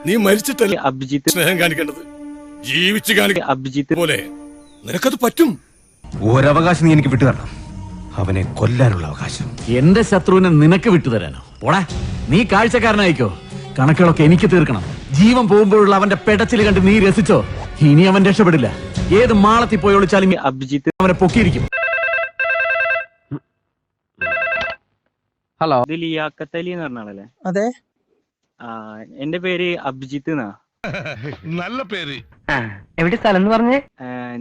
നീ മരിച്ചിട്ടല്ലേ അഭിജിത്ത് സ്നേഹം കാണിക്കേണ്ടത്, ജീവിച്ചു കാണിക്കുക. അഭിജിത്ത് പോലെ നിനക്കത് പറ്റും. ഒരവകാശം നീ എനിക്ക് വിട്ടുതരണം, അവനെ കൊല്ലാനുള്ള അവകാശം. എന്റെ ശത്രുവിനെ നിനക്ക് വിട്ടുതരാനോ? പോടാ, നീ കാഴ്ചക്കാരനായിക്കോ. കണക്കുകളൊക്കെ എനിക്ക് തീർക്കണം. ജീവൻ പോകുമ്പോഴുള്ള അവന്റെ പെടച്ചിൽ കണ്ട് നീ രസിച്ചോ? ഇനി അവൻ രക്ഷപ്പെടില്ല. ഏത് മാളത്തിൽ പോയി ഒളിച്ചാലും അഭിജിത്ത് അവനെ പൊക്കിയിരിക്കും. ഹലോ, ഇത് ലിയാഖത്ത് അലി എന്ന് പറഞ്ഞ ആളല്ലേ? അതെ. എന്റെ പേര് അഭിജിത്ത് എന്നാ. നല്ല പേര്. എവിടെ സ്ഥലം എന്ന് പറഞ്ഞേ?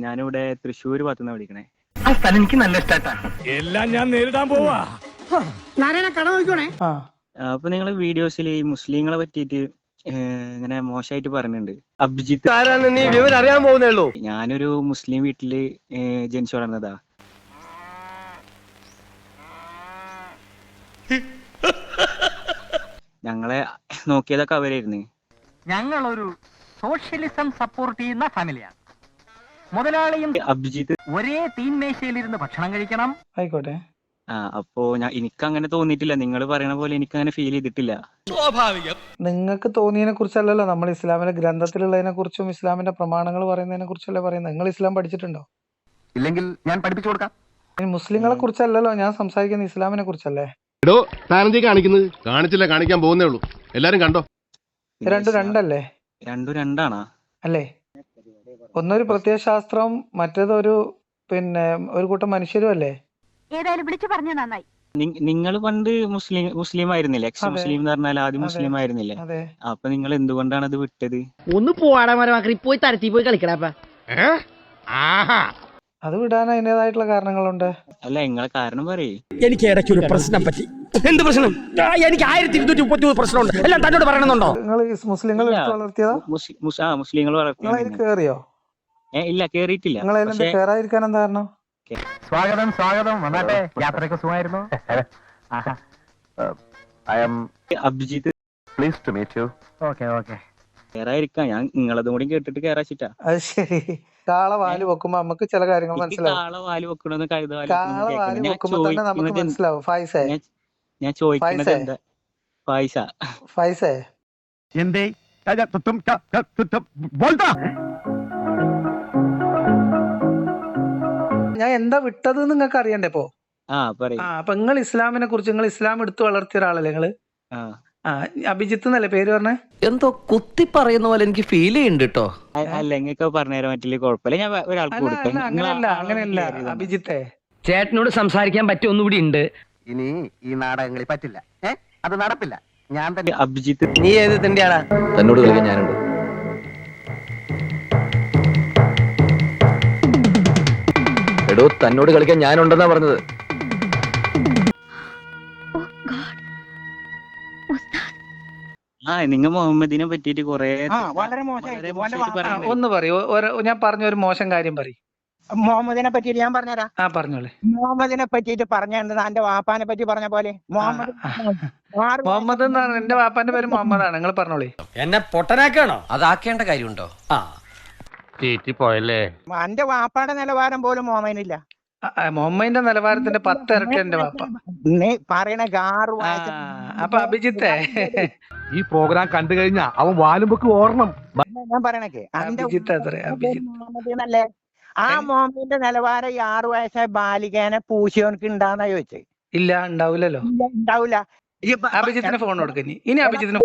ഞാനിവിടെ തൃശ്ശൂർ ഭാഗത്തുനിന്ന് വിളിക്കണേ. ആ സ്ഥലം എനിക്ക് നല്ല ഇഷ്ടാ. എല്ലാം ഞാൻ നേരിടാൻ പോവാ. അപ്പൊ നിങ്ങള് വീഡിയോസിൽ ഈ മുസ്ലിങ്ങളെ പറ്റിയിട്ട് ഇങ്ങനെ മോശമായിട്ട് പറയുന്നുണ്ട്. അഭിജിത്ത് ആരാന്ന് നീ വിവരം അറിയാൻ പോകുന്നേ ഉള്ളൂ. ഞാനൊരു മുസ്ലിം വീട്ടില് ജനിച്ചു വളർന്നതാ. ഞങ്ങളെ നോക്കിയതൊക്കെ അവരായിരുന്നു. ഞങ്ങളൊരു സോഷ്യലിസം സപ്പോർട്ട് ചെയ്യുന്ന ഫാമിലിയാണ്. മുതലാളിയും അഭിജിത്ത് ഒരേ തീൻമേശയിലിരുന്ന് ഭക്ഷണം കഴിക്കണം. ആയിക്കോട്ടെ. അപ്പോ എനിക്കങ്ങനെ തോന്നിയിട്ടില്ല. നിങ്ങൾ പറയണ പോലെ എനിക്കങ്ങനെ ഫീൽ ചെയ്തിട്ടില്ല. നിങ്ങൾക്ക് തോന്നിയതിനെ കുറിച്ചല്ലല്ലോ നമ്മൾ ഇസ്ലാമിലെ ഗ്രന്ഥത്തിലുള്ളതിനെ കുറിച്ചും ഇസ്ലാമിന്റെ പ്രമാണങ്ങൾ പറയുന്നതിനെ കുറിച്ചല്ലേ പറയുന്നത്. നിങ്ങൾ ഇസ്ലാം പഠിച്ചിട്ടുണ്ടോ? ഇല്ലെങ്കിൽ ഞാൻ പഠിപ്പിച്ചു കൊടുക്കാം. മുസ്ലിങ്ങളെ കുറിച്ചല്ലല്ലോ ഞാൻ സംസാരിക്കുന്നത്, ഇസ്ലാമിനെ കുറിച്ചല്ലേ. എടോ, താനെന്തീ കാണിക്കുന്നത്? കാണിച്ചില്ല, കാണിക്കാൻ പോകുന്നേ ഉള്ളൂ. എല്ലാരും കണ്ടോ? രണ്ടും രണ്ടല്ലേ? രണ്ടും രണ്ടാണോ? അല്ലേ? ഒന്നൊരു പ്രത്യയശാസ്ത്രവും മറ്റേതൊരു ഒരു കൂട്ടം മനുഷ്യരും അല്ലേ? ഏതായാലും വിളിച്ചു പറഞ്ഞു നന്നായി. നിങ്ങൾ പണ്ട് മുസ്ലിം ആയിരുന്നില്ലേ? എക്സ് മുസ്ലിം എന്ന് പറഞ്ഞാൽ ആദ്യം മുസ്ലിം ആയിരുന്നില്ലേ? അപ്പൊ നിങ്ങൾ എന്തുകൊണ്ടാണ് അത് വിട്ടത്? ഒന്ന് പോവാടാ മരമാക്കി, പോയി തരത്തി പോയി കളിക്കടാ. അത് വിടാൻ അതിൻ്റെതായിട്ടുള്ള കാരണങ്ങളുണ്ട്. അല്ല, നിങ്ങളെ കാരണം പറയേ. എനിക്ക് ഇടയ്ക്കൊരു പ്രശ്നം പറ്റി. എന്ത് പ്രശ്നം? എനിക്ക് 1233 പ്രശ്നമുണ്ട്. എല്ലാം തന്നോട് പറയണമെന്നുണ്ടോ? നിങ്ങൾ മുസ്ലിങ്ങൾ വളർത്തിയതാ? മുസ്ലിങ്ങൾ വളർത്തിയ കേറിയോ? ഇല്ല, കേറിയിട്ടില്ല. നിങ്ങൾ കേറാതിരിക്കാൻ എന്താ കാരണം? സ്വാഗതം സ്വാഗതം. വന്നാട്ടെ. യാത്രയൊക്കെ സുഖമായിരുന്നു. Abhijith please to meet you. Okay okay. കേറാതിരിക്കാം. ഞാൻ നിങ്ങളതും കൂടി കേട്ടിട്ട് കേറാച്ചിട്ടാ. അത് ശരി. കാള വാല് വെക്കുമ്പോ നമുക്ക് ചില കാര്യങ്ങൾ മനസ്സിലാവും. കാള വാല് വെക്കണമെന്ന് കാള വാല് വെക്കുമ്പോ തന്നെ നമുക്ക് മനസ്സിലാവും. ഫൈസേ, ഞാൻ ചോദിക്കുന്നത് എന്താ? ഫൈസേ എന്തേ ഞാൻ എന്താ വിട്ടത് നിങ്ങൾക്ക് അറിയണ്ടേ? ഇപ്പോ അപ്പൊ നിങ്ങൾ ഇസ്ലാമിനെ കുറിച്ച്, നിങ്ങൾ ഇസ്ലാം എടുത്തു വളർത്തിയ ഒരാളല്ലേ നിങ്ങള്? അഭിജിത്ത് എന്നല്ലേ പേര് പറഞ്ഞേ? എന്തോ കുത്തി പറയുന്ന പോലെ എനിക്ക് ഫീൽ ചെയ്യുന്നുണ്ട് കേട്ടോ. അല്ല, നിങ്ങൾക്ക് പറഞ്ഞുതരാൻ പറ്റില്ല, കുഴപ്പമില്ല. ഞാൻ ഒരാൾക്ക് കൊടുക്കാം. അങ്ങനെയല്ല അഭിജിത്തെ, ചേട്ടനോട് സംസാരിക്കാൻ പറ്റിയ ഒന്നുകൂടി ഉണ്ട്. ഇനി ഈ നാടകങ്ങളിൽ പറ്റില്ല. അത് നടപ്പില്ല. ഞാൻ തന്നെ. അഭിജിത്ത്, നീ ഏത് തന്നെയാടാ? തന്നോട് കളിക്കാൻ ഞാനുണ്ട്. എടോ, തന്നോട് കളിക്കാൻ ഞാനുണ്ടെന്നാ പറഞ്ഞത്. നിങ്ങൾ മുഹമ്മദിനെ പറ്റിയിട്ട് കൊറേ ഒന്ന് പറയൂ. ഞാൻ പറഞ്ഞ ഒരു മോശം കാര്യം പറയും. മുഹമ്മദിനെ പറ്റിയിട്ട് ഞാൻ പറഞ്ഞുതരാം. പറഞ്ഞോളെ. മുഹമ്മദിനെ പറ്റിയിട്ട് പറഞ്ഞത് എന്റെ വാപ്പാനെ പറ്റി പറഞ്ഞ പോലെ. മുഹമ്മദ് എന്നാണ് എന്റെ വാപ്പാന്റെ പേര്, മുഹമ്മദാണ്. നിങ്ങൾ പറഞ്ഞോളി. എന്നെ പൊട്ടനാക്കാണോ? അതാക്കേണ്ട കാര്യമുണ്ടോ? പോയല്ലേ? എന്റെ വാപ്പാടെ നിലവാരം പോലും മുഹമ്മദിനില്ല. മുഹമ്മദിന്റെ നിലവാരത്തിന്റെ 10 ഇരട്ടി എന്റെ വാപ്പ. നീ പറയണ ഗാറു. അപ്പൊ അഭിജിത്തെ, ഈ പ്രോഗ്രാം കണ്ടു കഴിഞ്ഞാ അവൻ വാലുമ്പക്ക് ഓർണം. ഞാൻ പറയണേ അഭിജിത്ത് ആ മുഹമ്മദിന്റെ നിലവാരം ഈ 6 വയസ്സായ ബാലികേനെ പൂശിയോനക്ക് ഉണ്ടാന്നാ ചോദിച്ചേ? ഇല്ല, ഉണ്ടാവില്ലല്ലോ. ഉണ്ടാവൂല. അഭിജിത്തിന് ഫോൺ കൊടുക്ക. ഇനി അഭിജിത്തിന്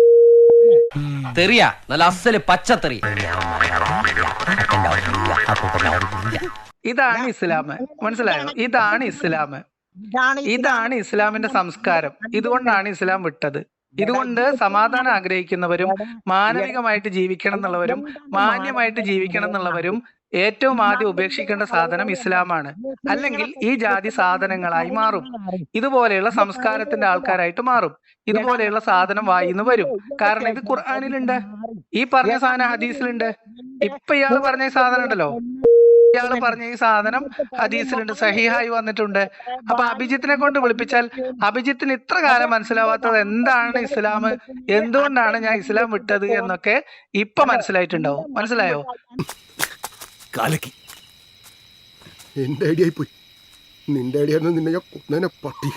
തെറിയാ, നല്ല അസല് പച്ചത്തെറി. ഇതാണ് ഇസ്ലാം. മനസ്സിലായോ? ഇതാണ് ഇസ്ലാം. ഇതാണ് ഇസ്ലാമിന്റെ സംസ്കാരം. ഇതുകൊണ്ടാണ് ഇസ്ലാം വിട്ടത്. ഇതുകൊണ്ട് സമാധാനം ആഗ്രഹിക്കുന്നവരും മാനവികമായിട്ട് ജീവിക്കണം എന്നുള്ളവരും മാന്യമായിട്ട് ജീവിക്കണം എന്നുള്ളവരും ഏറ്റവും ആദ്യം ഉപേക്ഷിക്കേണ്ട സാധനം ഇസ്ലാമാണ്. അല്ലെങ്കിൽ ഈ ജാതി സാധനങ്ങളായി മാറും. ഇതുപോലെയുള്ള സംസ്കാരത്തിന്റെ ആൾക്കാരായിട്ട് മാറും. ഇതുപോലെയുള്ള സാധനം വായിന്ന് വരും. കാരണം ഇത് ഖുർആനിലുണ്ട്, ഈ പറഞ്ഞ സാധനം ഹദീസിലുണ്ട്. ഇപ്പൊ ഇയാള് പറഞ്ഞ ഈ സാധനം ഉണ്ടല്ലോ, ഇയാള് പറഞ്ഞ ഈ സാധനം ഹദീസിലുണ്ട്, സഹീഹായി വന്നിട്ടുണ്ട്. അപ്പൊ അഭിജിത്തിനെ കൊണ്ട് വിളിപ്പിച്ചാൽ അഭിജിത്തിന് ഇത്ര കാലം മനസ്സിലാവാത്തത് എന്താണ് ഇസ്ലാം, എന്തുകൊണ്ടാണ് ഞാൻ ഇസ്ലാം വിട്ടത് എന്നൊക്കെ ഇപ്പൊ മനസ്സിലായിട്ടുണ്ടാവും. മനസ്സിലായോ? കാലക്കി എന്റെ ഐഡിയ ആയി പോയി. നിന്റെ ഐഡിയ നിന്നെ ഞാൻ കൊന്നേനെ പട്ടി.